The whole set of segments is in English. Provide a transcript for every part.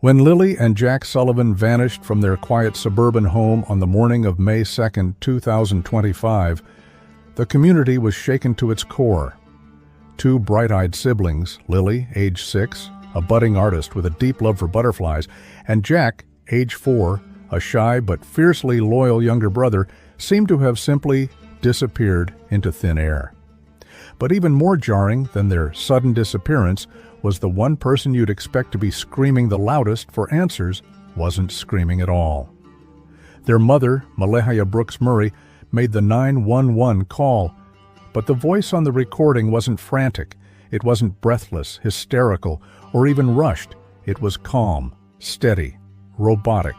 When Lily and Jack Sullivan vanished from their quiet suburban home on the morning of May 2, 2025, the community was shaken to its core. Two bright-eyed siblings, Lily, age 6, a budding artist with a deep love for butterflies, and Jack, age 4, a shy but fiercely loyal younger brother, seemed to have simply disappeared into thin air. But even more jarring than their sudden disappearance was the one person you'd expect to be screaming the loudest for answers wasn't screaming at all. Their mother, Malaya Brooks Murray, made the 911 call, but the voice on the recording wasn't frantic, it wasn't breathless, hysterical, or even rushed. It was calm, steady, robotic,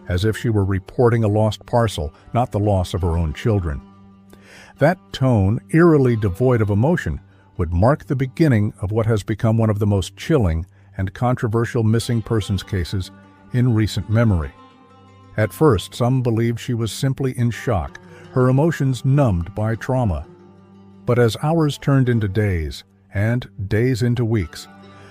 as if she were reporting a lost parcel, not the loss of her own children. That tone, eerily devoid of emotion, would mark the beginning of what has become one of the most chilling and controversial missing persons cases in recent memory. At first, some believed she was simply in shock, her emotions numbed by trauma. But as hours turned into days, and days into weeks,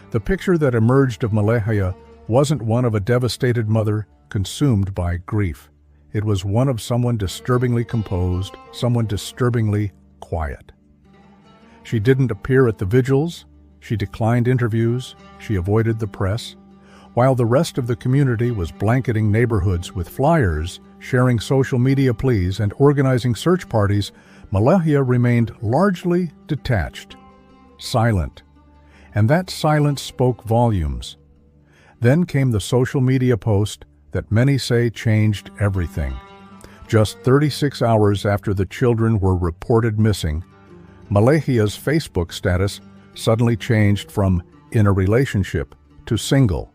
the picture that emerged of Malaya wasn't one of a devastated mother consumed by grief. It was one of someone disturbingly composed, someone disturbingly quiet. She didn't appear at the vigils, she declined interviews, she avoided the press. While the rest of the community was blanketing neighborhoods with flyers, sharing social media pleas, and organizing search parties, Malaya remained largely detached, silent. And that silence spoke volumes. Then came the social media post that many say changed everything. Just 36 hours after the children were reported missing, Malaya's Facebook status suddenly changed from "in a relationship" to "single."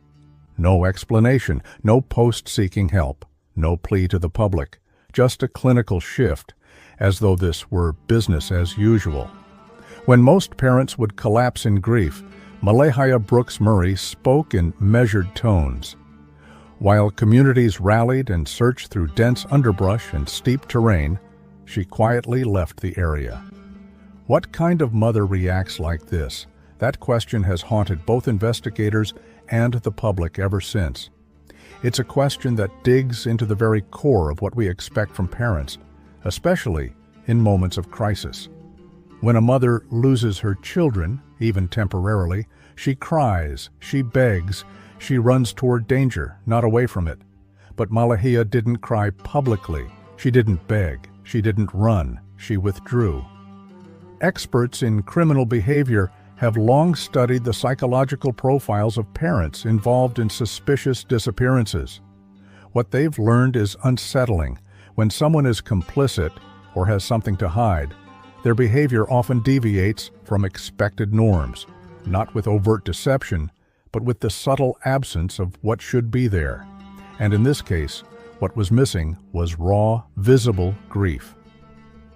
No explanation, no post seeking help, no plea to the public, just a clinical shift, as though this were business as usual. When most parents would collapse in grief, Malaya Brooks Murray spoke in measured tones. While communities rallied and searched through dense underbrush and steep terrain, she quietly left the area. What kind of mother reacts like this? That question has haunted both investigators and the public ever since. It's a question that digs into the very core of what we expect from parents, especially in moments of crisis. When a mother loses her children, even temporarily, she cries, she begs, she runs toward danger, not away from it. But Malaya didn't cry publicly. She didn't beg. She didn't run. She withdrew. Experts in criminal behavior have long studied the psychological profiles of parents involved in suspicious disappearances. What they've learned is unsettling. When someone is complicit or has something to hide, their behavior often deviates from expected norms, not with overt deception, but with the subtle absence of what should be there. And in this case, what was missing was raw, visible grief.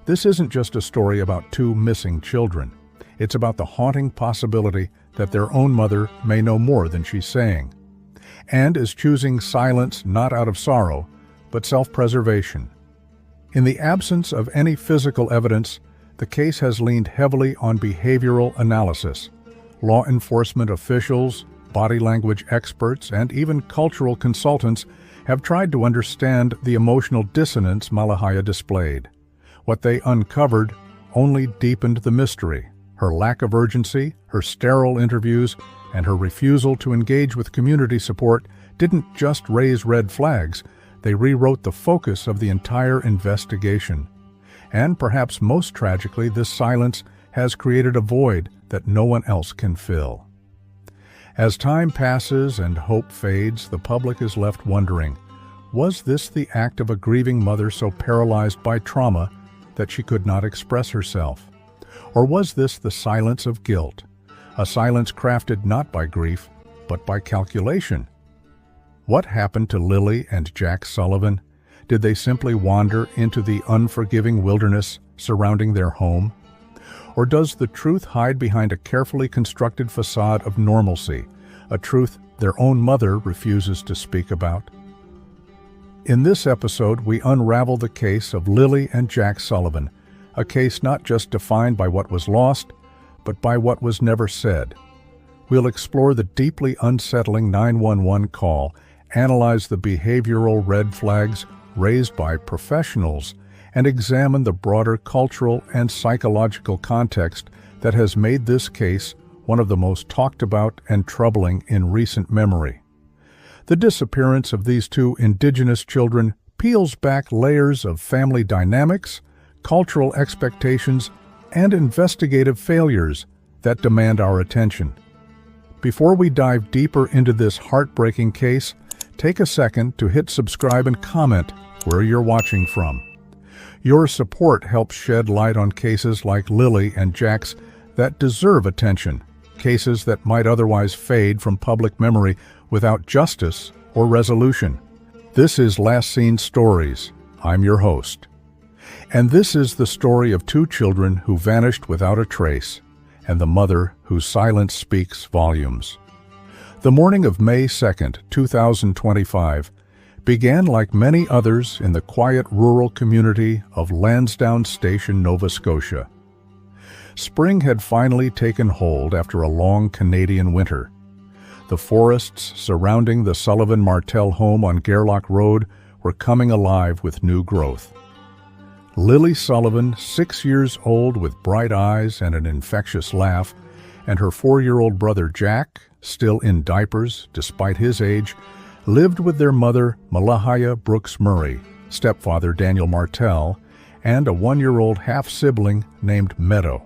This isn't just a story about two missing children. It's about the haunting possibility that their own mother may know more than she's saying, and is choosing silence not out of sorrow, but self-preservation. In the absence of any physical evidence, the case has leaned heavily on behavioral analysis. Law enforcement officials, body language experts, and even cultural consultants have tried to understand the emotional dissonance Malaya displayed. What they uncovered only deepened the mystery. Her lack of urgency, her sterile interviews, and her refusal to engage with community support didn't just raise red flags, they rewrote the focus of the entire investigation. And perhaps most tragically, this silence has created a void that no one else can fill. As time passes and hope fades, the public is left wondering, was this the act of a grieving mother so paralyzed by trauma that she could not express herself? Or was this the silence of guilt, a silence crafted not by grief, but by calculation? What happened to Lily and Jack Sullivan? Did they simply wander into the unforgiving wilderness surrounding their home? Or does the truth hide behind a carefully constructed facade of normalcy, a truth their own mother refuses to speak about? In this episode, we unravel the case of Lily and Jack Sullivan, a case not just defined by what was lost, but by what was never said. we'll explore the deeply unsettling 911 call, analyze the behavioral red flags raised by professionals, and examine the broader cultural and psychological context that has made this case one of the most talked about and troubling in recent memory. The disappearance of these two Indigenous children peels back layers of family dynamics, cultural expectations, and investigative failures that demand our attention. Before we dive deeper into this heartbreaking case, take a second to hit subscribe and comment where you're watching from. Your support helps shed light on cases like Lily and Jack's that deserve attention, cases that might otherwise fade from public memory without justice or resolution. This is Last Seen Stories. I'm your host. And this is the story of two children who vanished without a trace, and the mother whose silence speaks volumes. The morning of May 2nd, 2025, began like many others in the quiet rural community of Lansdowne Station, Nova Scotia. Spring had finally taken hold after a long Canadian winter. The forests surrounding the Sullivan Martel home on Gairloch Road were coming alive with new growth. Lily Sullivan, 6 years old with bright eyes and an infectious laugh, and her 4-year-old brother Jack, still in diapers despite his age, lived with their mother Malaya Brooks Murray, stepfather Daniel Martel, and a 1-year-old half-sibling named Meadow.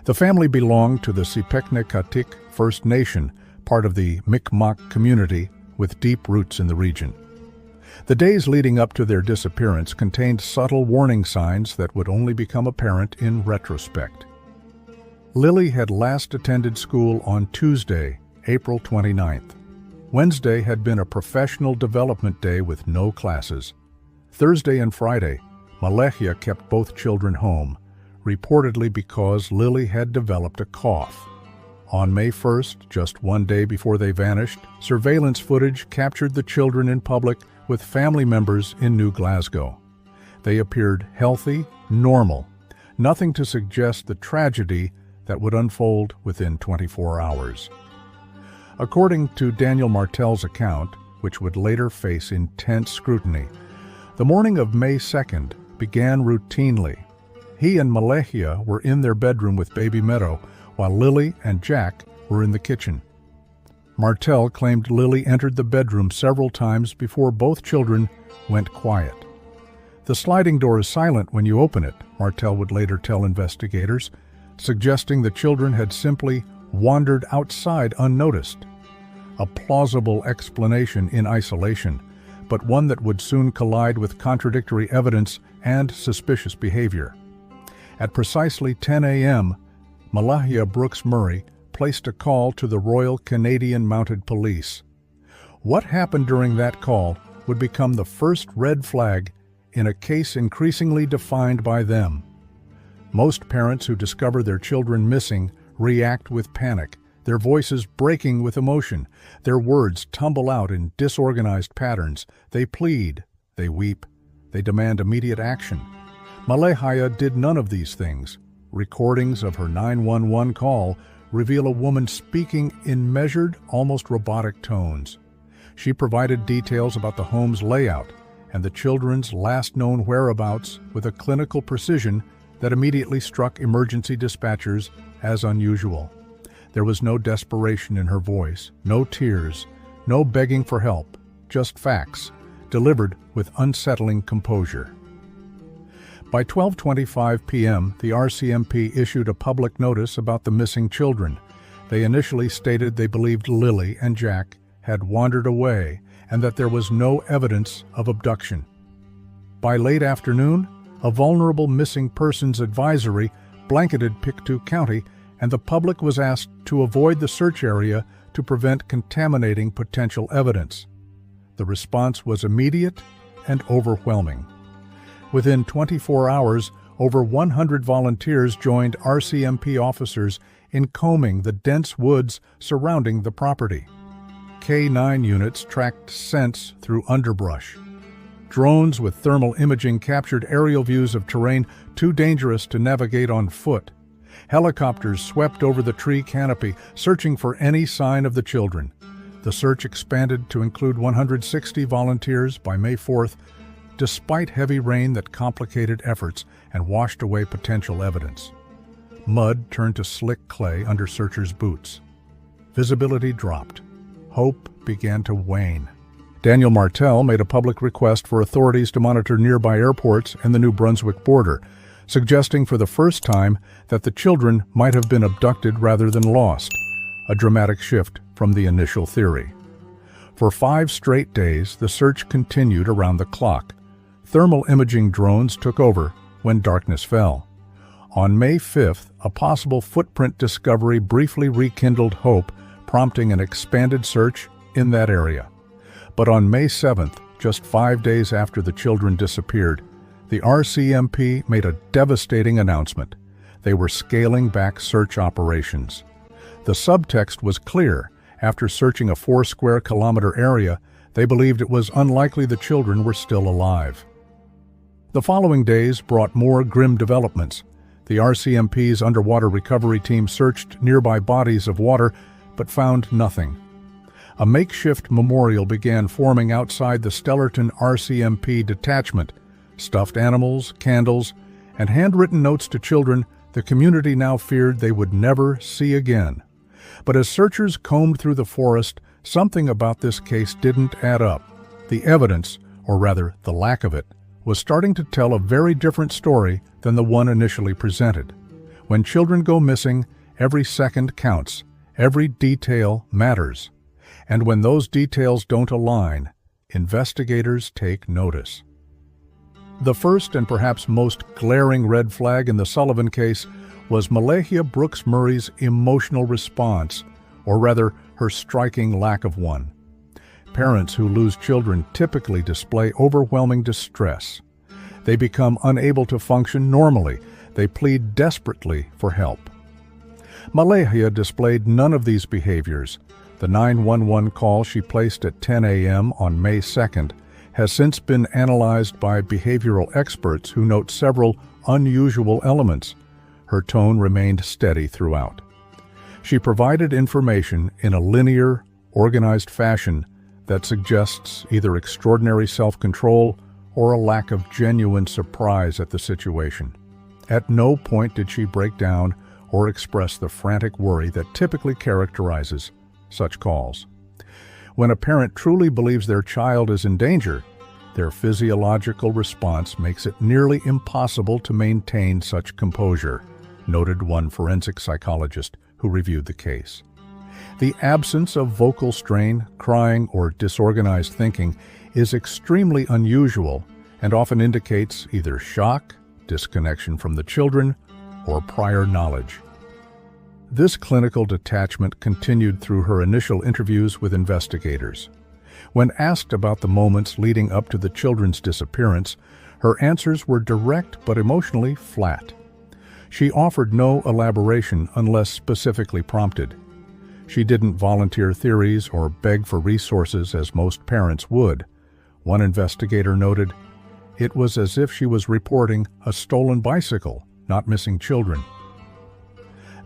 The family belonged to the Sipeknekatik First Nation, part of the Mi'kmaq community with deep roots in the region. The days leading up to their disappearance contained subtle warning signs that would only become apparent in retrospect. Lily had last attended school on Tuesday, April 29th. Wednesday had been a professional development day with no classes. Thursday and Friday, Malaya kept both children home, reportedly because Lily had developed a cough. On May 1st, just one day before they vanished, surveillance footage captured the children in public with family members in New Glasgow. They appeared healthy, normal, nothing to suggest the tragedy that would unfold within 24 hours. According to Daniel Martel's account, which would later face intense scrutiny, the morning of May 2nd began routinely. He and Malaya were in their bedroom with baby Meadow, while Lily and Jack were in the kitchen. Martel claimed Lily entered the bedroom several times before both children went quiet. The sliding door is silent when you open it, Martel would later tell investigators, suggesting the children had simply wandered outside unnoticed. A plausible explanation in isolation, but one that would soon collide with contradictory evidence and suspicious behavior. At precisely 10 a.m., Malaya Brooks Murray placed a call to the Royal Canadian Mounted Police. What happened during that call would become the first red flag in a case increasingly defined by them. Most parents who discover their children missing react with panic, their voices breaking with emotion, their words tumble out in disorganized patterns. They plead, they weep, they demand immediate action. Malaya did none of these things. Recordings of her 911 call reveal a woman speaking in measured, almost robotic tones. She provided details about the home's layout and the children's last known whereabouts with a clinical precision that immediately struck emergency dispatchers as unusual. There was no desperation in her voice, no tears, no begging for help, just facts, delivered with unsettling composure. By 12:25 p.m., the RCMP issued a public notice about the missing children. They initially stated they believed Lily and Jack had wandered away and that there was no evidence of abduction. By late afternoon, a vulnerable missing persons advisory blanketed Pictou County, and the public was asked to avoid the search area to prevent contaminating potential evidence. The response was immediate and overwhelming. Within 24 hours, over 100 volunteers joined RCMP officers in combing the dense woods surrounding the property. K-9 units tracked scents through underbrush. Drones with thermal imaging captured aerial views of terrain too dangerous to navigate on foot. Helicopters swept over the tree canopy, searching for any sign of the children. The search expanded to include 160 volunteers by May 4th, despite heavy rain that complicated efforts and washed away potential evidence. Mud turned to slick clay under searchers' boots. Visibility dropped. Hope began to wane. Daniel Martel made a public request for authorities to monitor nearby airports and the New Brunswick border, suggesting for the first time that the children might have been abducted rather than lost, a dramatic shift from the initial theory. For 5 straight days, the search continued around the clock. Thermal imaging drones took over when darkness fell. On May 5th, a possible footprint discovery briefly rekindled hope, prompting an expanded search in that area. But on May 7th, just 5 days after the children disappeared, the RCMP made a devastating announcement. They were scaling back search operations. The subtext was clear. After searching a 4 square kilometer area, they believed it was unlikely the children were still alive. The following days brought more grim developments. The RCMP's underwater recovery team searched nearby bodies of water, but found nothing. A makeshift memorial began forming outside the Stellarton RCMP detachment. Stuffed animals, candles, and handwritten notes to children the community now feared they would never see again. But as searchers combed through the forest, something about this case didn't add up. The evidence, or rather the lack of it, was starting to tell a very different story than the one initially presented. When children go missing, every second counts, every detail matters. And when those details don't align, investigators take notice. The first and perhaps most glaring red flag in the Sullivan case was Malaya Brooks Murray's emotional response, or rather, her striking lack of one. Parents who lose children typically display overwhelming distress. They become unable to function normally. They plead desperately for help. Malaya displayed none of these behaviors. The 911 call she placed at 10 a.m. on May 2nd has since been analyzed by behavioral experts who note several unusual elements. Her tone remained steady throughout. She provided information in a linear, organized fashion that suggests either extraordinary self-control or a lack of genuine surprise at the situation. At no point did she break down or express the frantic worry that typically characterizes such calls. When a parent truly believes their child is in danger, their physiological response makes it nearly impossible to maintain such composure, noted one forensic psychologist who reviewed the case. The absence of vocal strain, crying, or disorganized thinking is extremely unusual and often indicates either shock, disconnection from the children, or prior knowledge. This clinical detachment continued through her initial interviews with investigators. When asked about the moments leading up to the children's disappearance, her answers were direct but emotionally flat. She offered no elaboration unless specifically prompted. She didn't volunteer theories or beg for resources as most parents would. One investigator noted, "It was as if she was reporting a stolen bicycle, not missing children."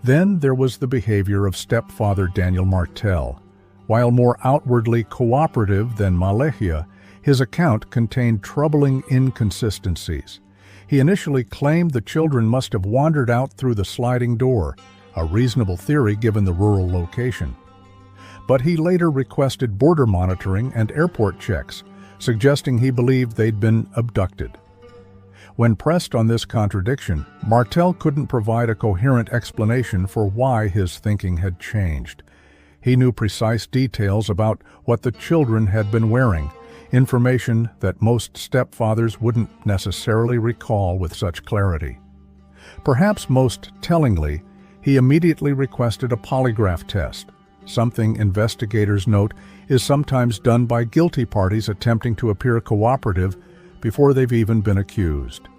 Then there was the behavior of stepfather Daniel Martel. While more outwardly cooperative than Malaya, his account contained troubling inconsistencies. He initially claimed the children must have wandered out through the sliding door, a reasonable theory given the rural location. But he later requested border monitoring and airport checks, suggesting he believed they'd been abducted. When pressed on this contradiction, Martel couldn't provide a coherent explanation for why his thinking had changed. He knew precise details about what the children had been wearing, information that most stepfathers wouldn't necessarily recall with such clarity. Perhaps most tellingly, he immediately requested a polygraph test, something investigators note is sometimes done by guilty parties attempting to appear cooperative before they've even been accused.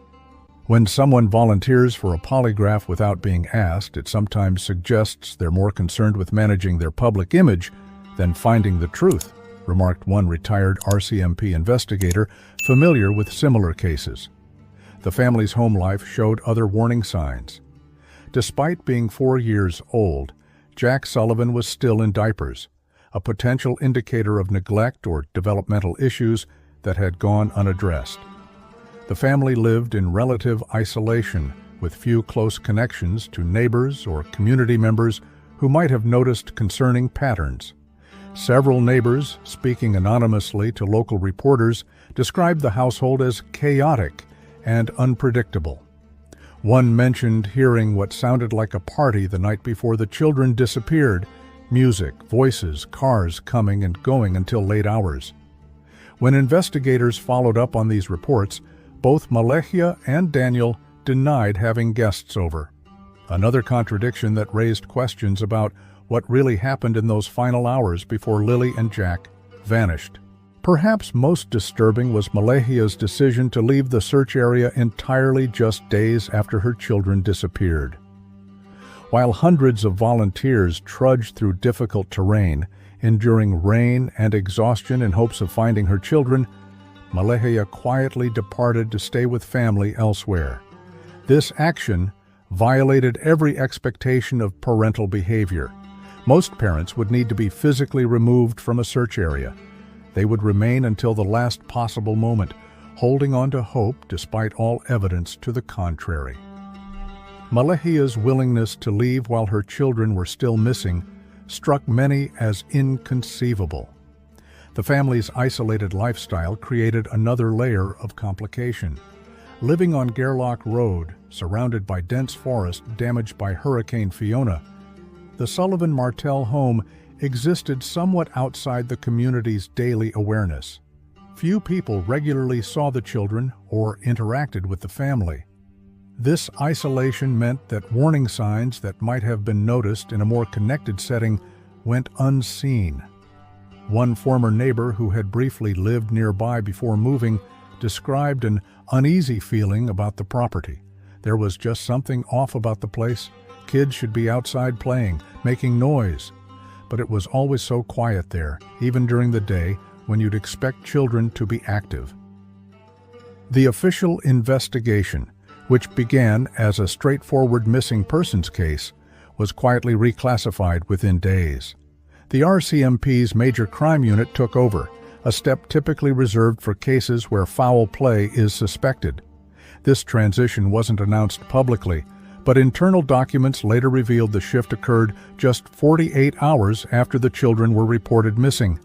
When someone volunteers for a polygraph without being asked, it sometimes suggests they're more concerned with managing their public image than finding the truth, remarked one retired RCMP investigator familiar with similar cases. The family's home life showed other warning signs. Despite being 4 years old, Jack Sullivan was still in diapers, a potential indicator of neglect or developmental issues that had gone unaddressed. The family lived in relative isolation, with few close connections to neighbors or community members who might have noticed concerning patterns. Several neighbors, speaking anonymously to local reporters, described the household as chaotic and unpredictable. One mentioned hearing what sounded like a party the night before the children disappeared, music, voices, cars coming and going until late hours. When investigators followed up on these reports, both Malaya and Daniel denied having guests over. Another contradiction that raised questions about what really happened in those final hours before Lily and Jack vanished. Perhaps most disturbing was Malaya's decision to leave the search area entirely just days after her children disappeared. While hundreds of volunteers trudged through difficult terrain, enduring rain and exhaustion in hopes of finding her children, Malaya quietly departed to stay with family elsewhere. This action violated every expectation of parental behavior. Most parents would need to be physically removed from a search area. They would remain until the last possible moment, holding on to hope despite all evidence to the contrary. Malaya's willingness to leave while her children were still missing struck many as inconceivable. The family's isolated lifestyle created another layer of complication. Living on Gerlach Road, surrounded by dense forest damaged by Hurricane Fiona, the Sullivan Martell home existed somewhat outside the community's daily awareness. Few people regularly saw the children or interacted with the family. This isolation meant that warning signs that might have been noticed in a more connected setting went unseen. One former neighbor who had briefly lived nearby before moving described an uneasy feeling about the property. There was just something off about the place. Kids should be outside playing, making noise. But it was always so quiet there, even during the day when you'd expect children to be active. The official investigation, which began as a straightforward missing persons case, was quietly reclassified within days. The RCMP's Major Crime Unit took over, a step typically reserved for cases where foul play is suspected. This transition wasn't announced publicly, but internal documents later revealed the shift occurred just 48 hours after the children were reported missing.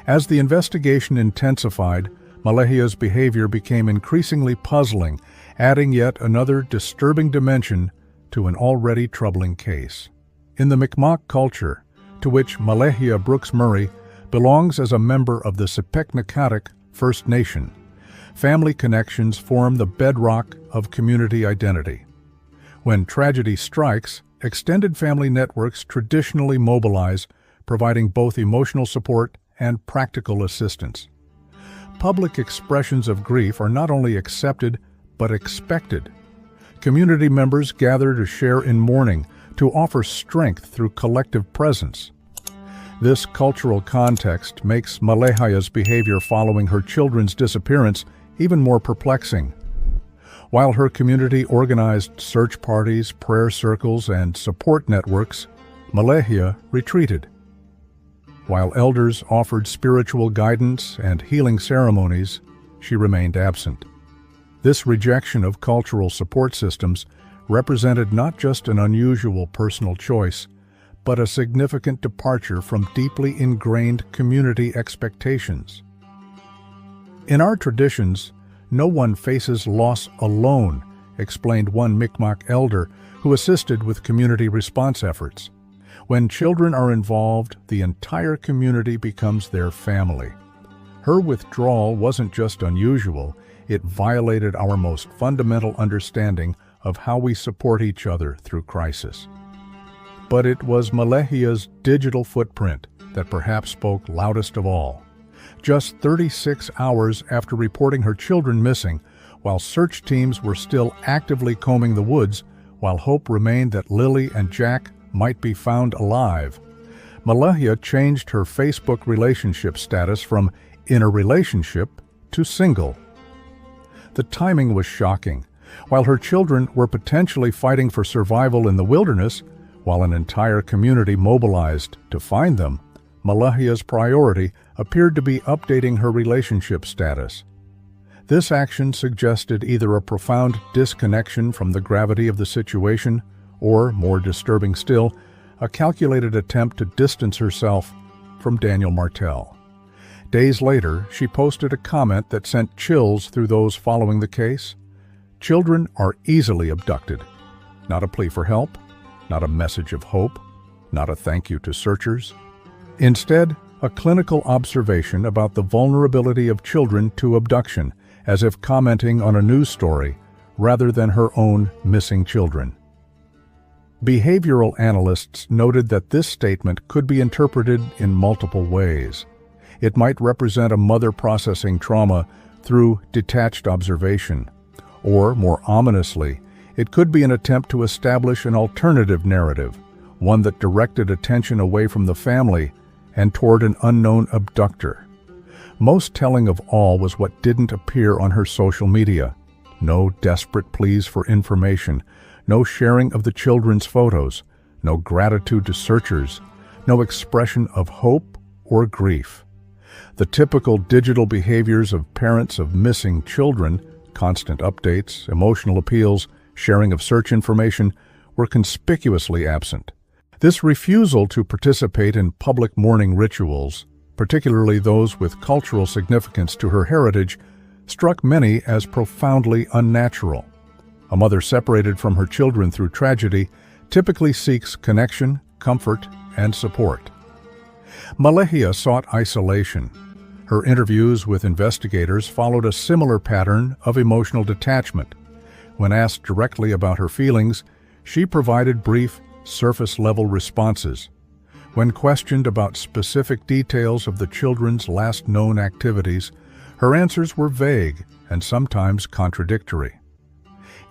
As the investigation intensified, Malaya's behavior became increasingly puzzling, adding yet another disturbing dimension to an already troubling case. In the Mi'kmaq culture, to which Malaya Brooks Murray belongs as a member of the Sepeknekatik First Nation, family connections form the bedrock of community identity. When tragedy strikes, extended family networks traditionally mobilize, providing both emotional support and practical assistance. Public expressions of grief are not only accepted, but expected. Community members gather to share in mourning, to offer strength through collective presence. This cultural context makes Malaya's behavior following her children's disappearance even more perplexing. While her community organized search parties, prayer circles, and support networks, Malaya retreated. While elders offered spiritual guidance and healing ceremonies, she remained absent. This rejection of cultural support systems represented not just an unusual personal choice, but a significant departure from deeply ingrained community expectations. In our traditions, no one faces loss alone, explained one Mi'kmaq elder who assisted with community response efforts. When children are involved, the entire community becomes their family. Her withdrawal wasn't just unusual, it violated our most fundamental understanding of how we support each other through crisis. But it was Malaya's digital footprint that perhaps spoke loudest of all. Just 36 hours after reporting her children missing, while search teams were still actively combing the woods, while hope remained that Lily and Jack might be found alive, Malaya changed her Facebook relationship status from in a relationship to single. The timing was shocking. While her children were potentially fighting for survival in the wilderness, while an entire community mobilized to find them, Malaya's priority appeared to be updating her relationship status. This action suggested either a profound disconnection from the gravity of the situation, or, more disturbing still, a calculated attempt to distance herself from Daniel Martel. Days later, she posted a comment that sent chills through those following the case. Children are easily abducted. Not a plea for help, not a message of hope, not a thank you to searchers. Instead, a clinical observation about the vulnerability of children to abduction, as if commenting on a news story rather than her own missing children. Behavioral analysts noted that this statement could be interpreted in multiple ways. It might represent a mother processing trauma through detached observation, or, more ominously, it could be an attempt to establish an alternative narrative, one that directed attention away from the family and toward an unknown abductor. Most telling of all was what didn't appear on her social media. No desperate pleas for information, no sharing of the children's photos, no gratitude to searchers, no expression of hope or grief. The typical digital behaviors of parents of missing children, constant updates, emotional appeals, sharing of search information, were conspicuously absent. This refusal to participate in public mourning rituals, particularly those with cultural significance to her heritage, struck many as profoundly unnatural. A mother separated from her children through tragedy typically seeks connection, comfort, and support. Malaya sought isolation. Her interviews with investigators followed a similar pattern of emotional detachment. When asked directly about her feelings, she provided brief, surface-level responses. When questioned about specific details of the children's last known activities, her answers were vague and sometimes contradictory.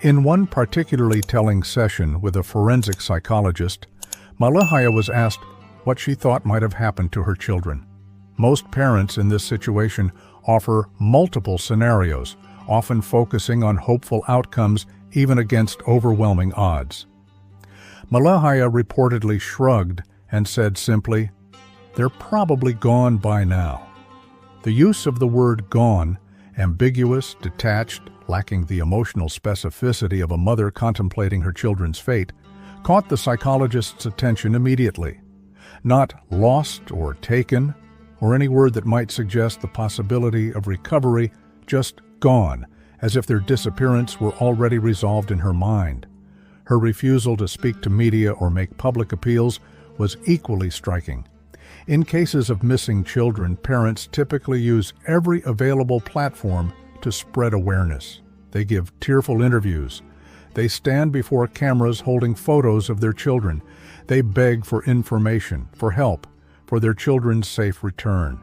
In one particularly telling session with a forensic psychologist, Malaya was asked what she thought might have happened to her children. Most parents in this situation offer multiple scenarios, often focusing on hopeful outcomes even against overwhelming odds. Malaya reportedly shrugged and said simply, "They're probably gone by now." The use of the word gone, ambiguous, detached, lacking the emotional specificity of a mother contemplating her children's fate, caught the psychologist's attention immediately. Not lost or taken, or any word that might suggest the possibility of recovery, just gone, as if their disappearance were already resolved in her mind. Her refusal to speak to media or make public appeals was equally striking. In cases of missing children, parents typically use every available platform to spread awareness. They give tearful interviews. They stand before cameras holding photos of their children. They beg for information, for help, for their children's safe return.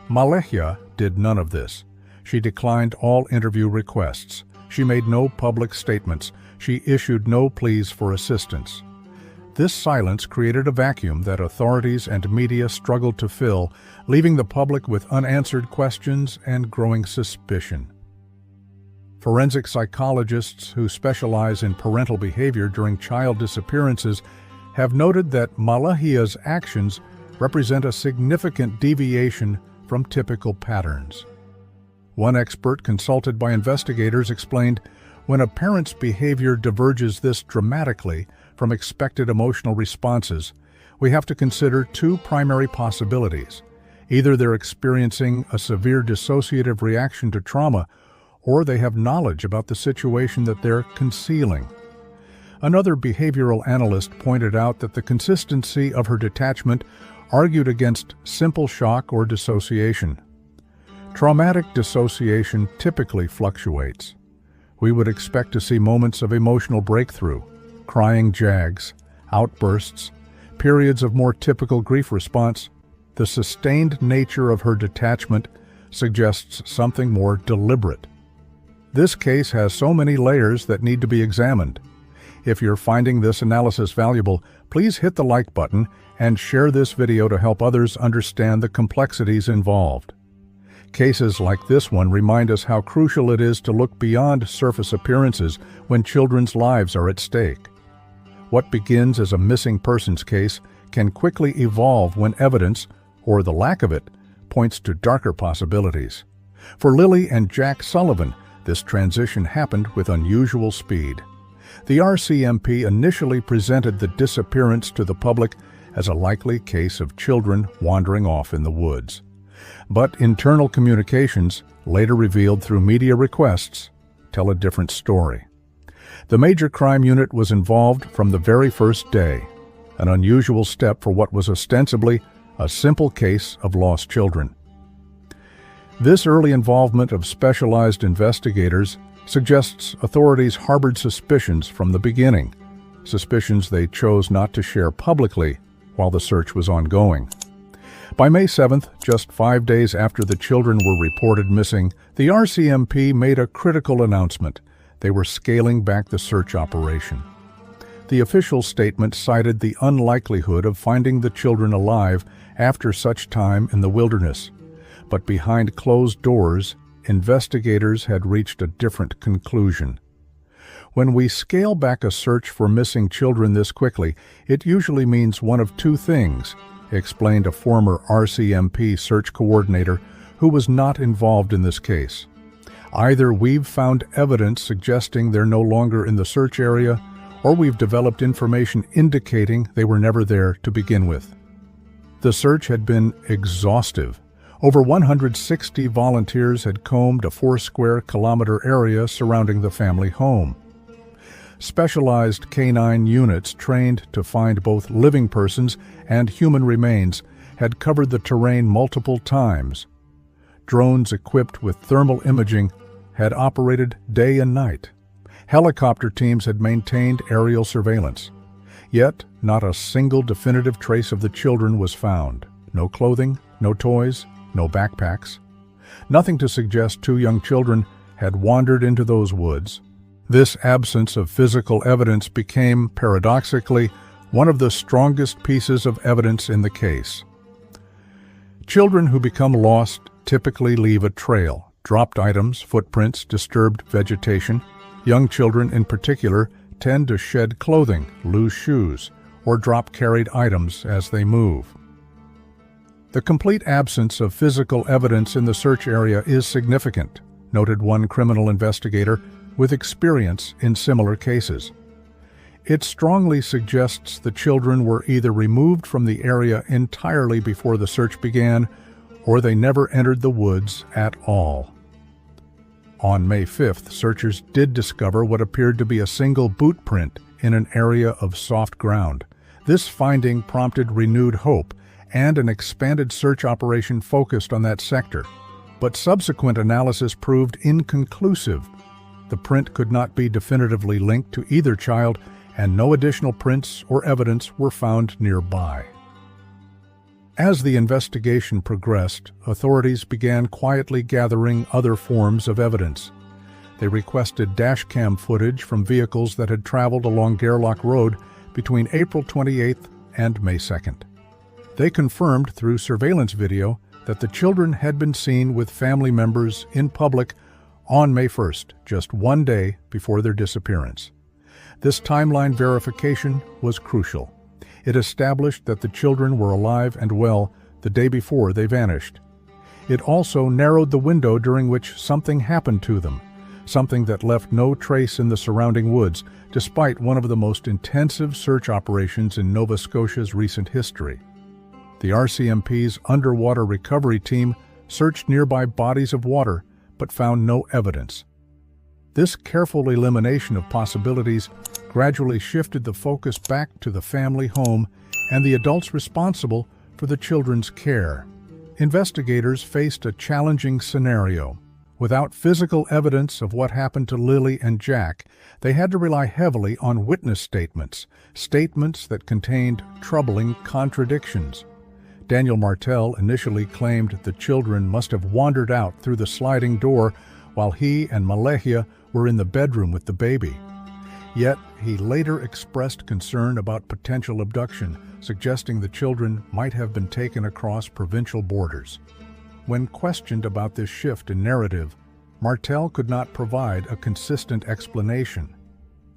Malaya did none of this. She declined all interview requests. She made no public statements. She issued no pleas for assistance. This silence created a vacuum that authorities and media struggled to fill, leaving the public with unanswered questions and growing suspicion. Forensic psychologists who specialize in parental behavior during child disappearances have noted that Malaya's actions represent a significant deviation from typical patterns. One expert consulted by investigators explained, when a parent's behavior diverges this dramatically from expected emotional responses, we have to consider two primary possibilities. Either they're experiencing a severe dissociative reaction to trauma, or they have knowledge about the situation that they're concealing. Another behavioral analyst pointed out that the consistency of her detachment argued against simple shock or dissociation. Traumatic dissociation typically fluctuates. We would expect to see moments of emotional breakthrough, crying jags, outbursts, periods of more typical grief response. The sustained nature of her detachment suggests something more deliberate. This case has so many layers that need to be examined. If you're finding this analysis valuable, please hit the like button and share this video to help others understand the complexities involved. Cases like this one remind us how crucial it is to look beyond surface appearances when children's lives are at stake. What begins as a missing persons case can quickly evolve when evidence, or the lack of it, points to darker possibilities. For Lily and Jack Sullivan, this transition happened with unusual speed. The RCMP initially presented the disappearance to the public as a likely case of children wandering off in the woods. But internal communications, later revealed through media requests, tell a different story. The Major Crime Unit was involved from the very first day, an unusual step for what was ostensibly a simple case of lost children. This early involvement of specialized investigators suggests authorities harbored suspicions from the beginning, suspicions they chose not to share publicly while the search was ongoing. By May 7th, just 5 days after the children were reported missing, the RCMP made a critical announcement. They were scaling back the search operation. The official statement cited the unlikelihood of finding the children alive after such time in the wilderness. But behind closed doors, investigators had reached a different conclusion. When we scale back a search for missing children this quickly, it usually means one of two things, explained a former RCMP search coordinator who was not involved in this case. Either we've found evidence suggesting they're no longer in the search area, or we've developed information indicating they were never there to begin with. The search had been exhaustive. Over 160 volunteers had combed a 4-square-kilometer area surrounding the family home. Specialized canine units trained to find both living persons and human remains had covered the terrain multiple times. Drones equipped with thermal imaging had operated day and night. Helicopter teams had maintained aerial surveillance. Yet, not a single definitive trace of the children was found. No clothing, no toys, no backpacks. Nothing to suggest two young children had wandered into those woods. This absence of physical evidence became, paradoxically, one of the strongest pieces of evidence in the case. Children who become lost typically leave a trail, dropped items, footprints, disturbed vegetation. Young children in particular tend to shed clothing, lose shoes, or drop carried items as they move. The complete absence of physical evidence in the search area is significant, noted one criminal investigator with experience in similar cases. It strongly suggests the children were either removed from the area entirely before the search began, or they never entered the woods at all. On May 5th, searchers did discover what appeared to be a single boot print in an area of soft ground. This finding prompted renewed hope, and an expanded search operation focused on that sector. But subsequent analysis proved inconclusive. The print could not be definitively linked to either child, and no additional prints or evidence were found nearby. As the investigation progressed, authorities began quietly gathering other forms of evidence. They requested dashcam footage from vehicles that had traveled along Gairloch Road between April 28th and May 2nd. They confirmed through surveillance video that the children had been seen with family members in public on May 1st, just 1 day before their disappearance. This timeline verification was crucial. It established that the children were alive and well the day before they vanished. It also narrowed the window during which something happened to them, something that left no trace in the surrounding woods, despite one of the most intensive search operations in Nova Scotia's recent history. The RCMP's underwater recovery team searched nearby bodies of water, but found no evidence. This careful elimination of possibilities gradually shifted the focus back to the family home and the adults responsible for the children's care. Investigators faced a challenging scenario. Without physical evidence of what happened to Lily and Jack, they had to rely heavily on witness statements that contained troubling contradictions. Daniel Martel initially claimed the children must have wandered out through the sliding door while he and Malaya were in the bedroom with the baby. Yet, he later expressed concern about potential abduction, suggesting the children might have been taken across provincial borders. when questioned about this shift in narrative, Martel could not provide a consistent explanation.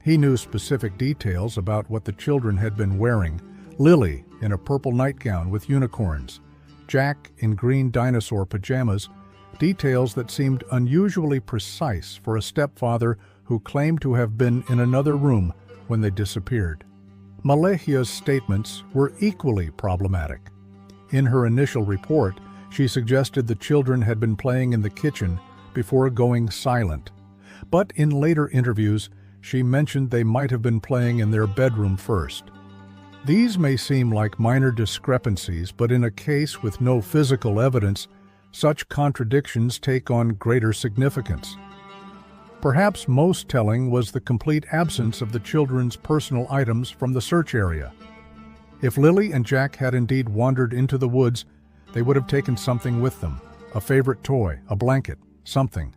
He knew specific details about what the children had been wearing: Lily in a purple nightgown with unicorns, Jack in green dinosaur pajamas, details that seemed unusually precise for a stepfather who claimed to have been in another room when they disappeared. Malaya's statements were equally problematic. In her initial report, she suggested the children had been playing in the kitchen before going silent. But in later interviews, she mentioned they might have been playing in their bedroom first. These may seem like minor discrepancies, but in a case with no physical evidence, such contradictions take on greater significance. Perhaps most telling was the complete absence of the children's personal items from the search area. If Lily and Jack had indeed wandered into the woods, they would have taken something with them: a favorite toy, a blanket, something.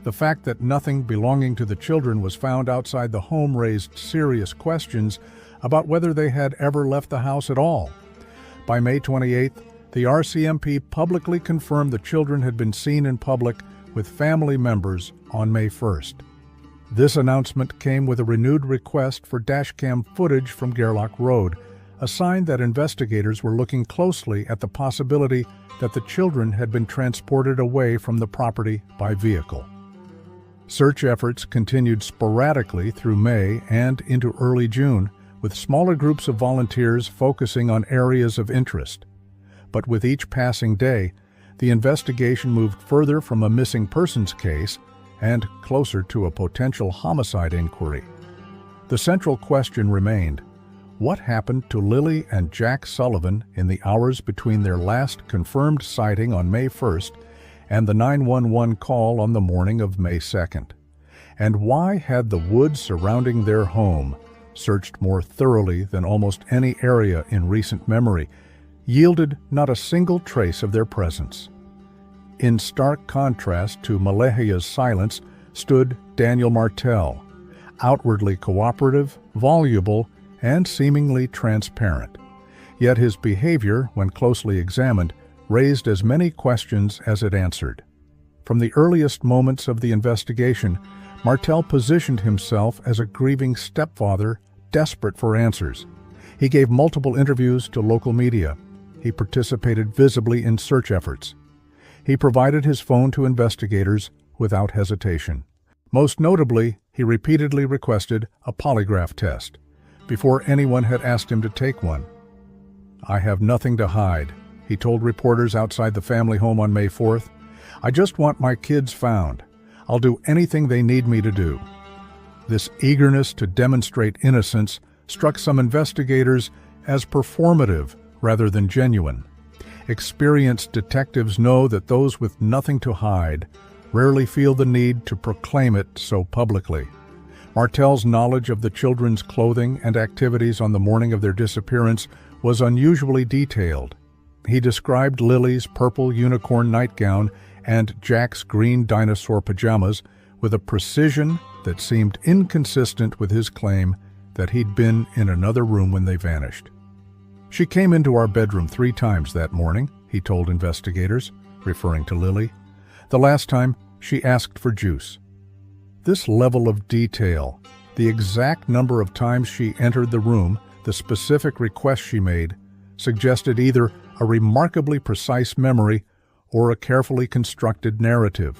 The fact that nothing belonging to the children was found outside the home raised serious questions about whether they had ever left the house at all. By May 28th, the RCMP publicly confirmed the children had been seen in public with family members on May 1st. This announcement came with a renewed request for dashcam footage from Gerlach Road, a sign that investigators were looking closely at the possibility that the children had been transported away from the property by vehicle. Search efforts continued sporadically through May and into early June, with smaller groups of volunteers focusing on areas of interest. But with each passing day, the investigation moved further from a missing persons case and closer to a potential homicide inquiry. The central question remained: what happened to Lily and Jack Sullivan in the hours between their last confirmed sighting on May 1st and the 911 call on the morning of May 2nd? And why had the woods surrounding their home, searched more thoroughly than almost any area in recent memory, yielded not a single trace of their presence? In stark contrast to Malaya's silence stood Daniel Martel, outwardly cooperative, voluble, and seemingly transparent. Yet his behavior, when closely examined, raised as many questions as it answered. From the earliest moments of the investigation, Martel positioned himself as a grieving stepfather, desperate for answers. He gave multiple interviews to local media. He participated visibly in search efforts. He provided his phone to investigators without hesitation. Most notably, he repeatedly requested a polygraph test before anyone had asked him to take one. "I have nothing to hide," he told reporters outside the family home on May 4th. "I just want my kids found. I'll do anything they need me to do." This eagerness to demonstrate innocence struck some investigators as performative rather than genuine. Experienced detectives know that those with nothing to hide rarely feel the need to proclaim it so publicly. Martel's knowledge of the children's clothing and activities on the morning of their disappearance was unusually detailed. He described Lily's purple unicorn nightgown and Jack's green dinosaur pajamas with a precision that seemed inconsistent with his claim that he'd been in another room when they vanished. "She came into our bedroom 3 times that morning," he told investigators, referring to Lily. "The last time, she asked for juice." This level of detail, the exact number of times she entered the room, the specific requests she made, suggested either a remarkably precise memory or a carefully constructed narrative.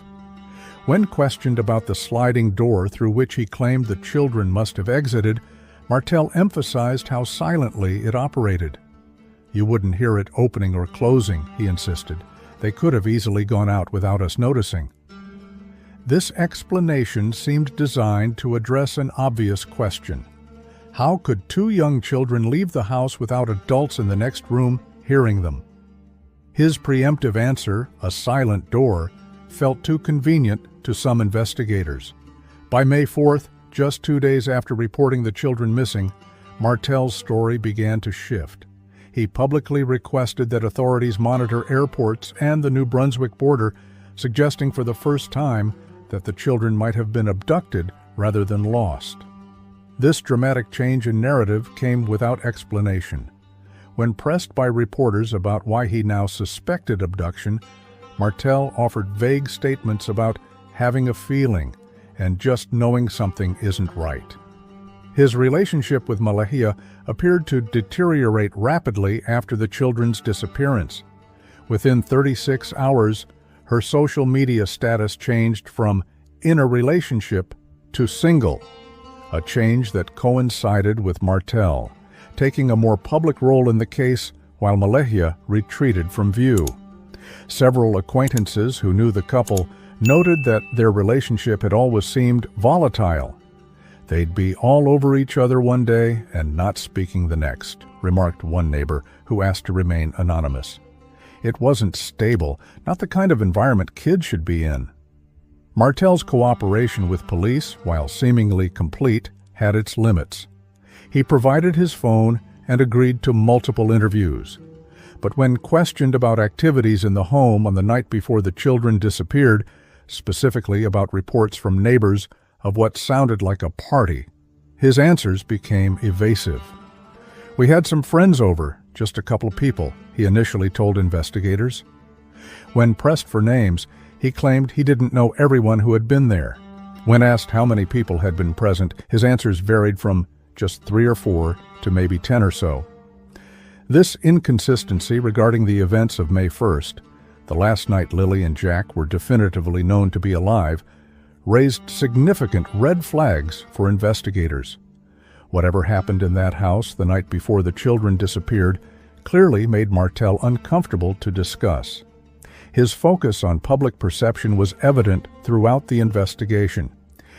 When questioned about the sliding door through which he claimed the children must have exited, Martel emphasized how silently it operated. "You wouldn't hear it opening or closing," he insisted. "They could have easily gone out without us noticing." This explanation seemed designed to address an obvious question. How could 2 young children leave the house without adults in the next room hearing them? His preemptive answer, a silent door, felt too convenient to some investigators. By May 4th, just 2 days after reporting the children missing, Martel's story began to shift. He publicly requested that authorities monitor airports and the New Brunswick border, suggesting for the first time that the children might have been abducted rather than lost. This dramatic change in narrative came without explanation. When pressed by reporters about why he now suspected abduction, Martel offered vague statements about having a feeling and just knowing something isn't right. His relationship with Malaya appeared to deteriorate rapidly after the children's disappearance. Within 36 hours, her social media status changed from in a relationship to single, a change that coincided with Martel taking a more public role in the case while Malaya retreated from view. Several acquaintances who knew the couple noted that their relationship had always seemed volatile. They'd be all over each other one day and not speaking the next, remarked one neighbor who asked to remain anonymous. It wasn't stable, not the kind of environment kids should be in. Martel's cooperation with police, while seemingly complete, had its limits. He provided his phone and agreed to multiple interviews. But when questioned about activities in the home on the night before the children disappeared, specifically about reports from neighbors of what sounded like a party, his answers became evasive. "We had some friends over, just a couple of people," he initially told investigators. When pressed for names, he claimed he didn't know everyone who had been there. When asked how many people had been present, his answers varied from just 3 or 4 to maybe 10 or so. This inconsistency regarding the events of May 1st, the last night Lily and Jack were definitively known to be alive, raised significant red flags for investigators. Whatever happened in that house the night before the children disappeared clearly made Martel uncomfortable to discuss. His focus on public perception was evident throughout the investigation.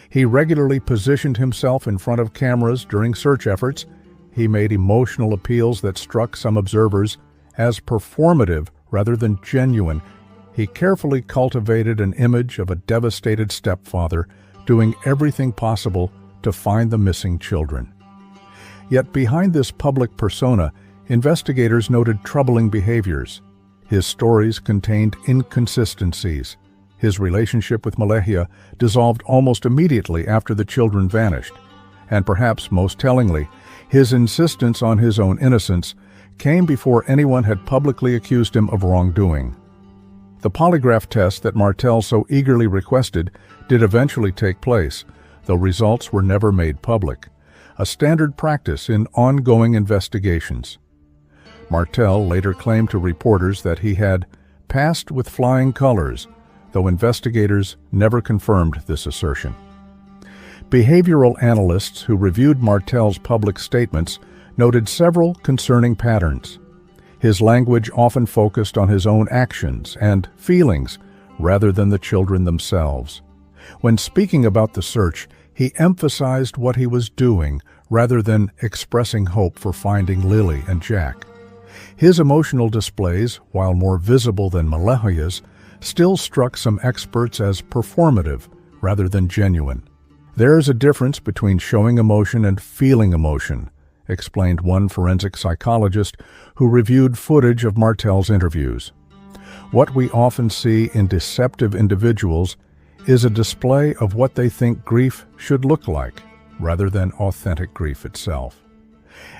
He regularly positioned himself in front of cameras during search efforts. He made emotional appeals that struck some observers as performative rather than genuine. He carefully cultivated an image of a devastated stepfather doing everything possible to find the missing children. Yet behind this public persona, investigators noted troubling behaviors. His stories contained inconsistencies. His relationship with Malaya dissolved almost immediately after the children vanished. And perhaps most tellingly, his insistence on his own innocence came before anyone had publicly accused him of wrongdoing. The polygraph test that Martel so eagerly requested did eventually take place, though results were never made public, a standard practice in ongoing investigations. Martel later claimed to reporters that he had passed with flying colors, though investigators never confirmed this assertion. Behavioral analysts who reviewed Martel's public statements noted several concerning patterns. His language often focused on his own actions and feelings rather than the children themselves. When speaking about the search, he emphasized what he was doing rather than expressing hope for finding Lily and Jack. His emotional displays, while more visible than Malaya's, still struck some experts as performative rather than genuine. "There is a difference between showing emotion and feeling emotion," explained one forensic psychologist who reviewed footage of Martel's interviews. "What we often see in deceptive individuals is a display of what they think grief should look like, rather than authentic grief itself."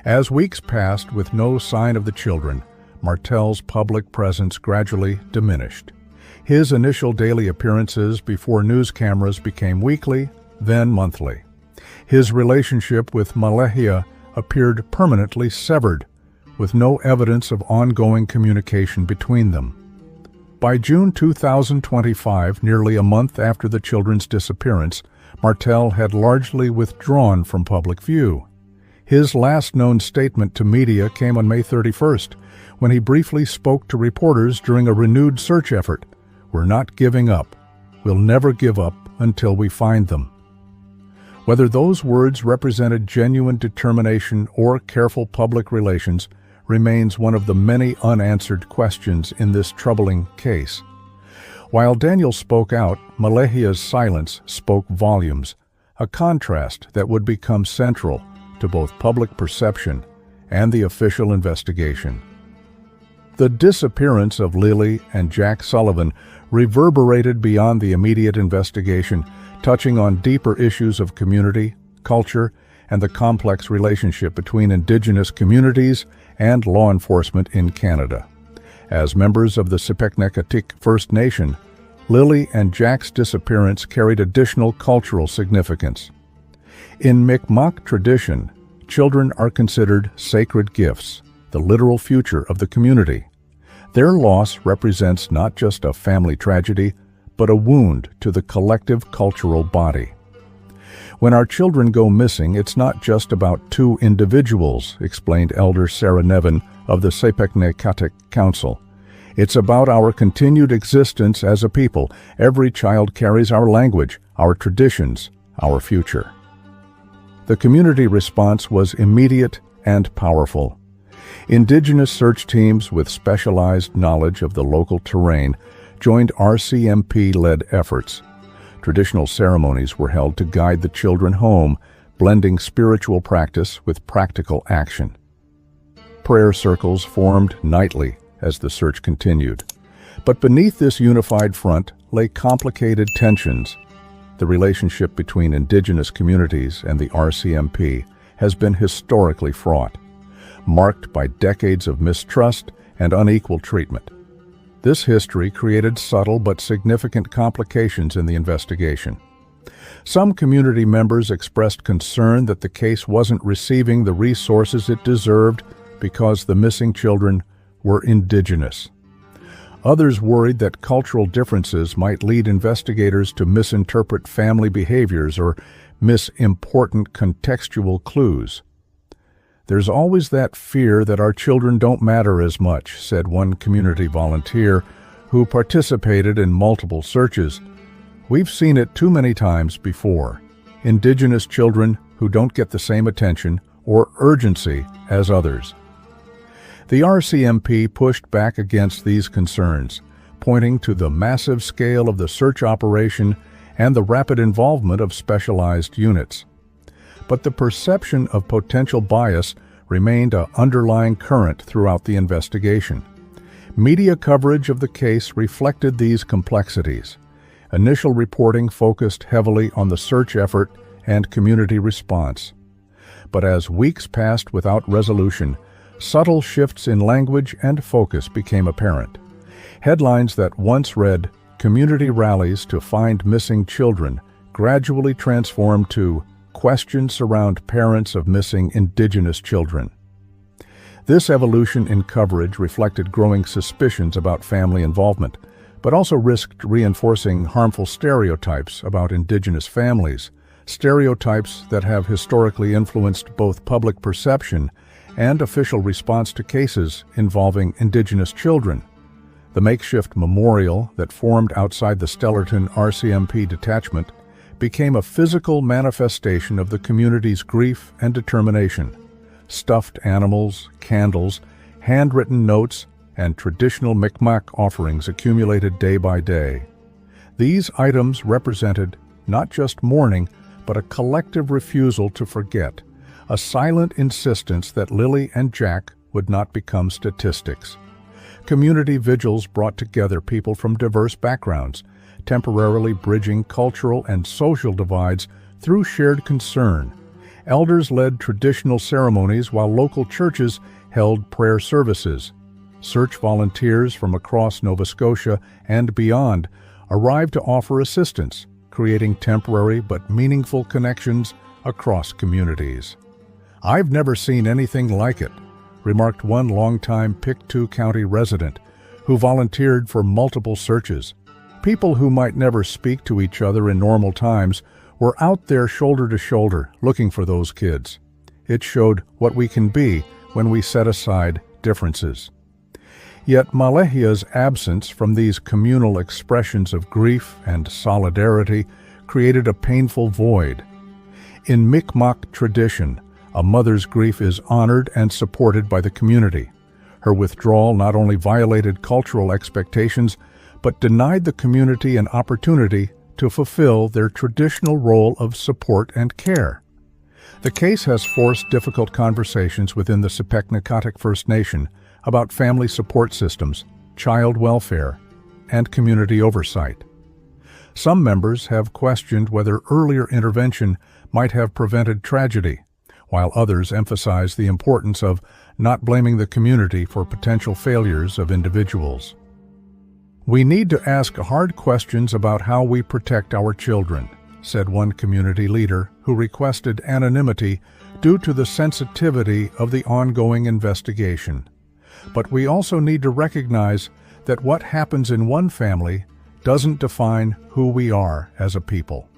As weeks passed with no sign of the children, Martel's public presence gradually diminished. His initial daily appearances before news cameras became weekly, then monthly. His relationship with Malaya appeared permanently severed, with no evidence of ongoing communication between them. By June 2025, nearly a month after the children's disappearance, Martel had largely withdrawn from public view. His last known statement to media came on May 31st, when he briefly spoke to reporters during a renewed search effort. "We're not giving up. We'll never give up until we find them." Whether those words represented genuine determination or careful public relations remains one of the many unanswered questions in this troubling case. While Daniel spoke out, Malaya's silence spoke volumes, a contrast that would become central to both public perception and the official investigation. The disappearance of Lily and Jack Sullivan reverberated beyond the immediate investigation, touching on deeper issues of community, culture, and the complex relationship between Indigenous communities and law enforcement in Canada. As members of the Sipeknekatik First Nation, Lily and Jack's disappearance carried additional cultural significance. In Mi'kmaq tradition, children are considered sacred gifts, the literal future of the community. Their loss represents not just a family tragedy, but a wound to the collective cultural body. When our children go missing, it's not just about two individuals, explained Elder Sarah Nevin of the Sipeknekatik Council. It's about our continued existence as a people. Every child carries our language, our traditions, our future. The community response was immediate and powerful. Indigenous search teams with specialized knowledge of the local terrain joined RCMP-led efforts. Traditional ceremonies were held to guide the children home, blending spiritual practice with practical action. Prayer circles formed nightly as the search continued. But beneath this unified front lay complicated tensions. The relationship between Indigenous communities and the RCMP has been historically fraught, marked by decades of mistrust and unequal treatment. This history created subtle but significant complications in the investigation. Some community members expressed concern that the case wasn't receiving the resources it deserved because the missing children were Indigenous. Others worried that cultural differences might lead investigators to misinterpret family behaviors or miss important contextual clues. "There's always that fear that our children don't matter as much," said one community volunteer who participated in multiple searches. "We've seen it too many times before. Indigenous children who don't get the same attention or urgency as others." The RCMP pushed back against these concerns, pointing to the massive scale of the search operation and the rapid involvement of specialized units. But the perception of potential bias remained an underlying current throughout the investigation. Media coverage of the case reflected these complexities. Initial reporting focused heavily on the search effort and community response. But as weeks passed without resolution, subtle shifts in language and focus became apparent. Headlines that once read, "Community rallies to find missing children," gradually transformed to "Questions surround parents of missing Indigenous children." This evolution in coverage reflected growing suspicions about family involvement, but also risked reinforcing harmful stereotypes about Indigenous families, stereotypes that have historically influenced both public perception and official response to cases involving Indigenous children. The makeshift memorial that formed outside the Stellarton RCMP detachment became a physical manifestation of the community's grief and determination. Stuffed animals, candles, handwritten notes, and traditional Mi'kmaq offerings accumulated day by day. These items represented not just mourning, but a collective refusal to forget, a silent insistence that Lily and Jack would not become statistics. Community vigils brought together people from diverse backgrounds, temporarily bridging cultural and social divides through shared concern. Elders led traditional ceremonies while local churches held prayer services. Search volunteers from across Nova Scotia and beyond arrived to offer assistance, creating temporary but meaningful connections across communities. "I've never seen anything like it," remarked one longtime Pictou County resident who volunteered for multiple searches. People who might never speak to each other in normal times were out there shoulder to shoulder looking for those kids. It showed what we can be when we set aside differences. Yet Malaya's absence from these communal expressions of grief and solidarity created a painful void. In Mi'kmaq tradition, a mother's grief is honored and supported by the community. Her withdrawal not only violated cultural expectations, but denied the community an opportunity to fulfill their traditional role of support and care. The case has forced difficult conversations within the Sipeknekatik First Nation about family support systems, child welfare, and community oversight. Some members have questioned whether earlier intervention might have prevented tragedy, while others emphasize the importance of not blaming the community for potential failures of individuals. "We need to ask hard questions about how we protect our children," said one community leader who requested anonymity due to the sensitivity of the ongoing investigation. "But we also need to recognize that what happens in one family doesn't define who we are as a people."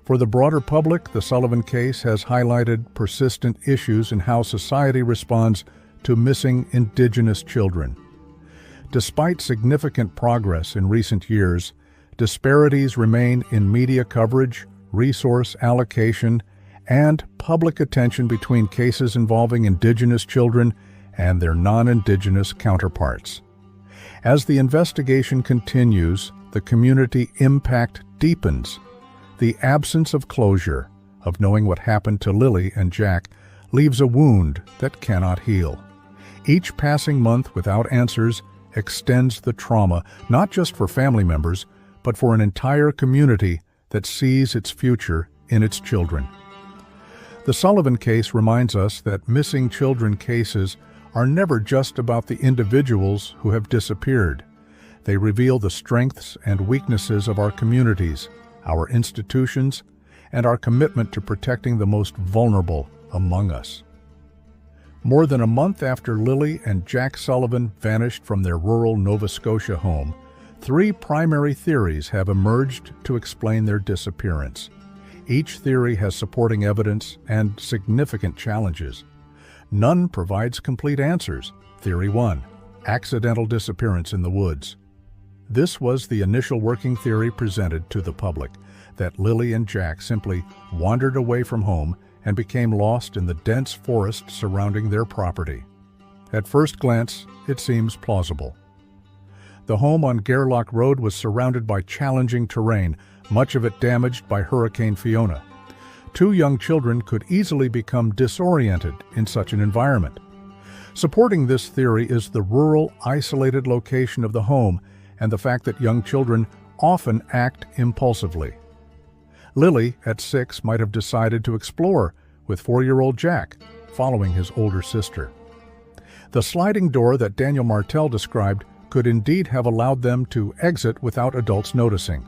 For the broader public, the Sullivan case has highlighted persistent issues in how society responds to missing Indigenous children. Despite significant progress in recent years, disparities remain in media coverage, resource allocation, and public attention between cases involving Indigenous children and their non-Indigenous counterparts. As the investigation continues, the community impact deepens. The absence of closure, of knowing what happened to Lily and Jack, leaves a wound that cannot heal. Each passing month without answers extends the trauma, not just for family members, but for an entire community that sees its future in its children. The Sullivan case reminds us that missing children cases are never just about the individuals who have disappeared. They reveal the strengths and weaknesses of our communities, our institutions, and our commitment to protecting the most vulnerable among us. More than a month after Lily and Jack Sullivan vanished from their rural Nova Scotia home, 3 primary theories have emerged to explain their disappearance. Each theory has supporting evidence and significant challenges. None provides complete answers. Theory 1: accidental disappearance in the woods. This was the initial working theory presented to the public, that Lily and Jack simply wandered away from home and became lost in the dense forest surrounding their property. At first glance, it seems plausible. The home on Gairloch Road was surrounded by challenging terrain, much of it damaged by Hurricane Fiona. 2 young children could easily become disoriented in such an environment. Supporting this theory is the rural, isolated location of the home and the fact that young children often act impulsively. Lily, at 6, might have decided to explore with 4-year-old Jack, following his older sister. The sliding door that Daniel Martel described could indeed have allowed them to exit without adults noticing.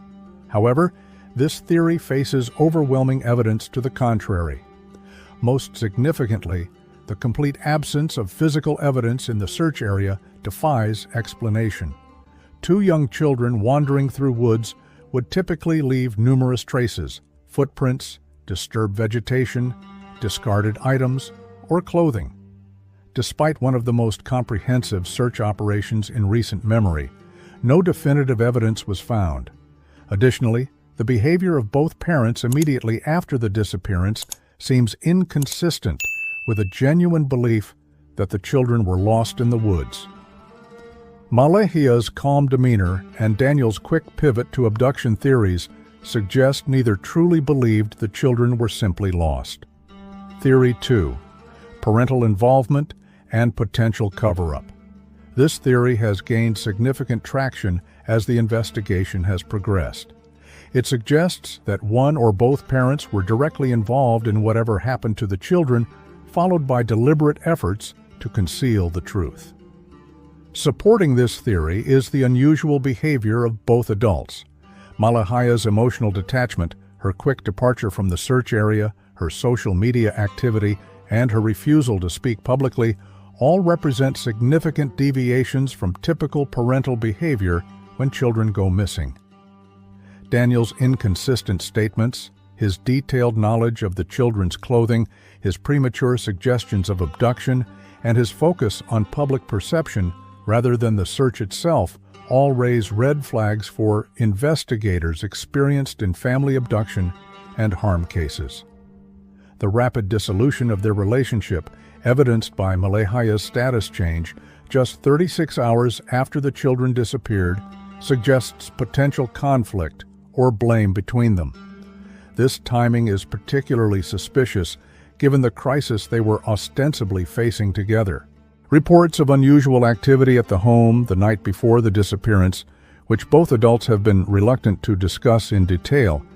However, this theory faces overwhelming evidence to the contrary. Most significantly, the complete absence of physical evidence in the search area defies explanation. 2 young children wandering through woods would typically leave numerous traces: footprints, disturbed vegetation, discarded items, or clothing. Despite one of the most comprehensive search operations in recent memory, no definitive evidence was found. Additionally, the behavior of both parents immediately after the disappearance seems inconsistent with a genuine belief that the children were lost in the woods. Malaya's calm demeanor and Daniel's quick pivot to abduction theories suggest neither truly believed the children were simply lost. Theory 2: parental involvement and potential cover-up. This theory has gained significant traction as the investigation has progressed. It suggests that one or both parents were directly involved in whatever happened to the children, followed by deliberate efforts to conceal the truth. Supporting this theory is the unusual behavior of both adults. Malaya's emotional detachment, her quick departure from the search area, her social media activity, and her refusal to speak publicly all represent significant deviations from typical parental behavior when children go missing. Daniel's inconsistent statements, his detailed knowledge of the children's clothing, his premature suggestions of abduction, and his focus on public perception rather than the search itself all raise red flags for investigators experienced in family abduction and harm cases. The rapid dissolution of their relationship, evidenced by Malaya's status change just 36 hours after the children disappeared, suggests potential conflict or blame between them. This timing is particularly suspicious given the crisis they were ostensibly facing together. Reports of unusual activity at the home the night before the disappearance, which both adults have been reluctant to discuss in detail,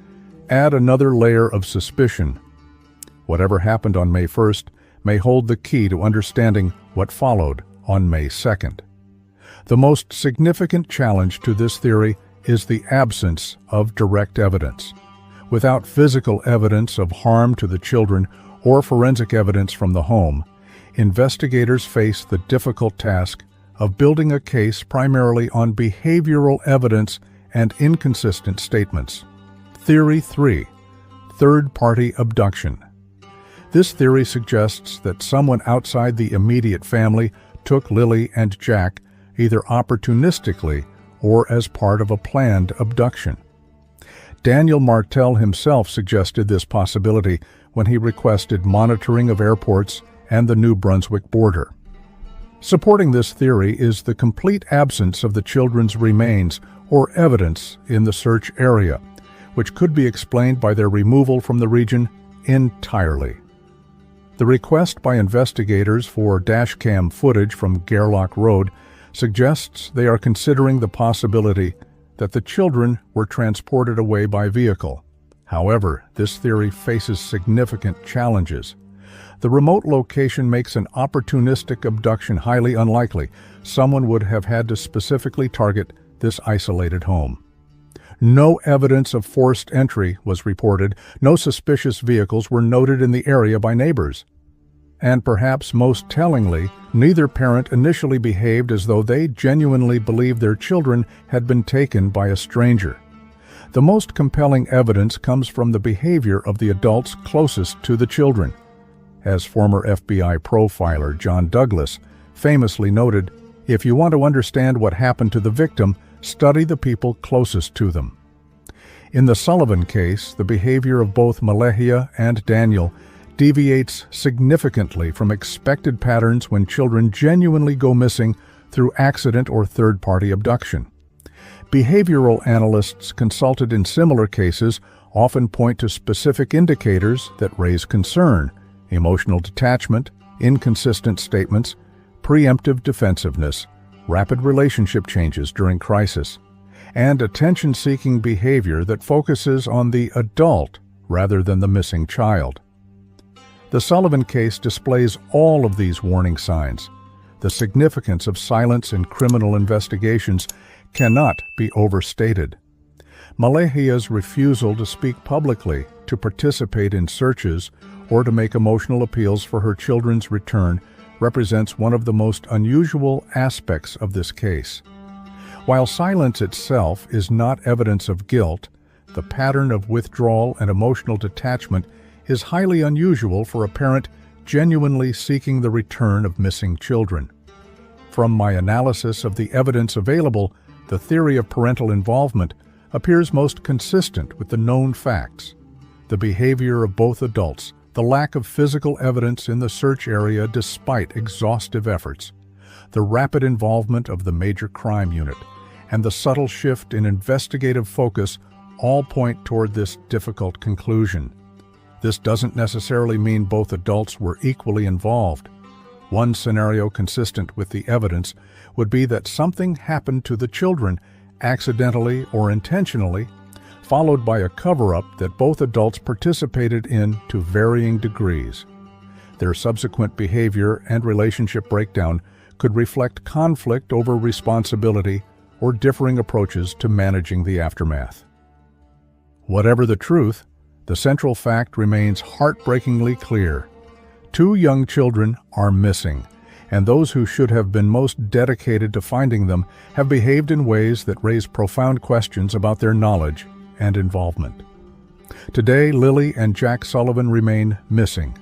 add another layer of suspicion. Whatever happened on May 1st may hold the key to understanding what followed on May 2nd. The most significant challenge to this theory is the absence of direct evidence. Without physical evidence of harm to the children or forensic evidence from the home, investigators face the difficult task of building a case primarily on behavioral evidence and inconsistent statements. Theory 3. Third-party abduction. This theory suggests that someone outside the immediate family took Lily and Jack either opportunistically or as part of a planned abduction. Daniel Martell himself suggested this possibility when he requested monitoring of airports and the New Brunswick border. Supporting this theory is the complete absence of the children's remains or evidence in the search area, which could be explained by their removal from the region entirely. The request by investigators for dashcam footage from Gairloch Road suggests they are considering the possibility that the children were transported away by vehicle. However, this theory faces significant challenges. The remote location makes an opportunistic abduction highly unlikely. Someone would have had to specifically target this isolated home. No evidence of forced entry was reported. No suspicious vehicles were noted in the area by neighbors. And perhaps most tellingly, neither parent initially behaved as though they genuinely believed their children had been taken by a stranger. The most compelling evidence comes from the behavior of the adults closest to the children. As former FBI profiler John Douglas famously noted, "If you want to understand what happened to the victim, study the people closest to them." In the Sullivan case, the behavior of both Malaya and Daniel deviates significantly from expected patterns when children genuinely go missing through accident or third-party abduction. Behavioral analysts consulted in similar cases often point to specific indicators that raise concern: emotional detachment, inconsistent statements, preemptive defensiveness, rapid relationship changes during crisis, and attention-seeking behavior that focuses on the adult rather than the missing child. The Sullivan case displays all of these warning signs. The significance of silence in criminal investigations cannot be overstated. Malaya's refusal to speak publicly, to participate in searches, or to make emotional appeals for her children's return represents one of the most unusual aspects of this case. While silence itself is not evidence of guilt, the pattern of withdrawal and emotional detachment is highly unusual for a parent genuinely seeking the return of missing children. From my analysis of the evidence available, the theory of parental involvement appears most consistent with the known facts. The behavior of both adults, the lack of physical evidence in the search area despite exhaustive efforts, the rapid involvement of the major crime unit, and the subtle shift in investigative focus all point toward this difficult conclusion. This doesn't necessarily mean both adults were equally involved. One scenario consistent with the evidence would be that something happened to the children, accidentally or intentionally, followed by a cover-up that both adults participated in to varying degrees. Their subsequent behavior and relationship breakdown could reflect conflict over responsibility or differing approaches to managing the aftermath. Whatever the truth, the central fact remains heartbreakingly clear. 2 young children are missing, and those who should have been most dedicated to finding them have behaved in ways that raise profound questions about their knowledge and involvement. Today, Lily and Jack Sullivan remain missing.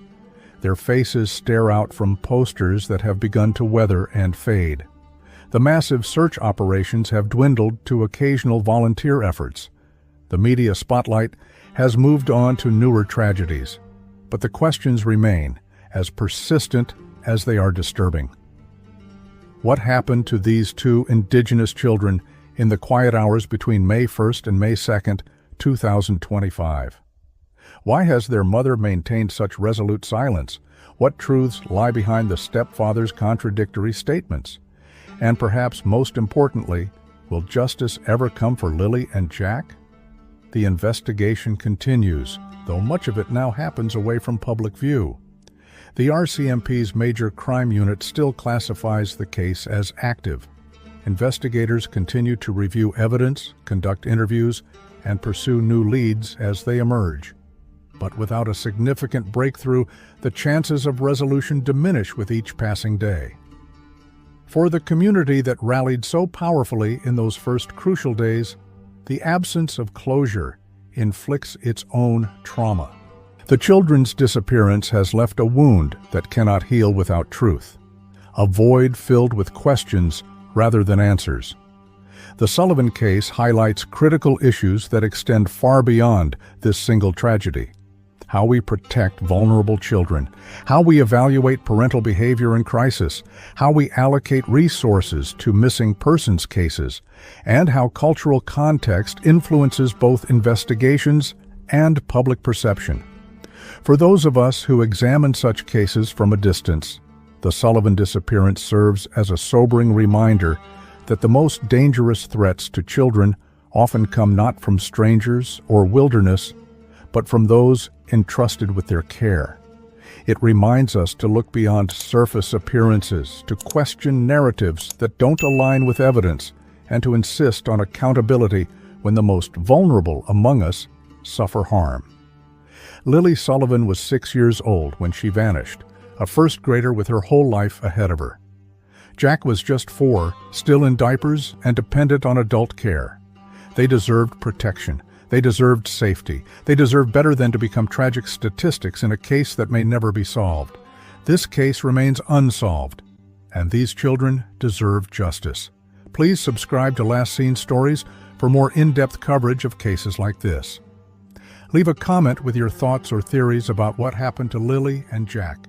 Their faces stare out from posters that have begun to weather and fade. The massive search operations have dwindled to occasional volunteer efforts. The media spotlight has moved on to newer tragedies, but the questions remain, as persistent as they are disturbing. What happened to these 2 Indigenous children in the quiet hours between May 1st and May 2nd, 2025? Why has their mother maintained such resolute silence? What truths lie behind the stepfather's contradictory statements? And perhaps most importantly, will justice ever come for Lily and Jack? The investigation continues, though much of it now happens away from public view. The RCMP's Major Crime Unit still classifies the case as active. Investigators continue to review evidence, conduct interviews, and pursue new leads as they emerge. But without a significant breakthrough, the chances of resolution diminish with each passing day. For the community that rallied so powerfully in those first crucial days, the absence of closure inflicts its own trauma. The children's disappearance has left a wound that cannot heal without truth, a void filled with questions rather than answers. The Sullivan case highlights critical issues that extend far beyond this single tragedy. How we protect vulnerable children, how we evaluate parental behavior in crisis, how we allocate resources to missing persons cases, and how cultural context influences both investigations and public perception. For those of us who examine such cases from a distance, the Sullivan disappearance serves as a sobering reminder that the most dangerous threats to children often come not from strangers or wilderness, but from those entrusted with their care. It reminds us to look beyond surface appearances, to question narratives that don't align with evidence, and to insist on accountability when the most vulnerable among us suffer harm. Lily Sullivan was 6 years old when she vanished, a first grader with her whole life ahead of her. Jack was just 4, still in diapers and dependent on adult care. They deserved protection. They deserved safety. They deserved better than to become tragic statistics in a case that may never be solved. This case remains unsolved, and these children deserve justice. Please subscribe to Last Seen Stories for more in-depth coverage of cases like this. Leave a comment with your thoughts or theories about what happened to Lily and Jack.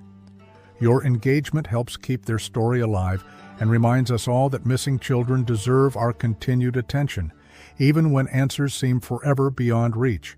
Your engagement helps keep their story alive and reminds us all that missing children deserve our continued attention, even when answers seem forever beyond reach.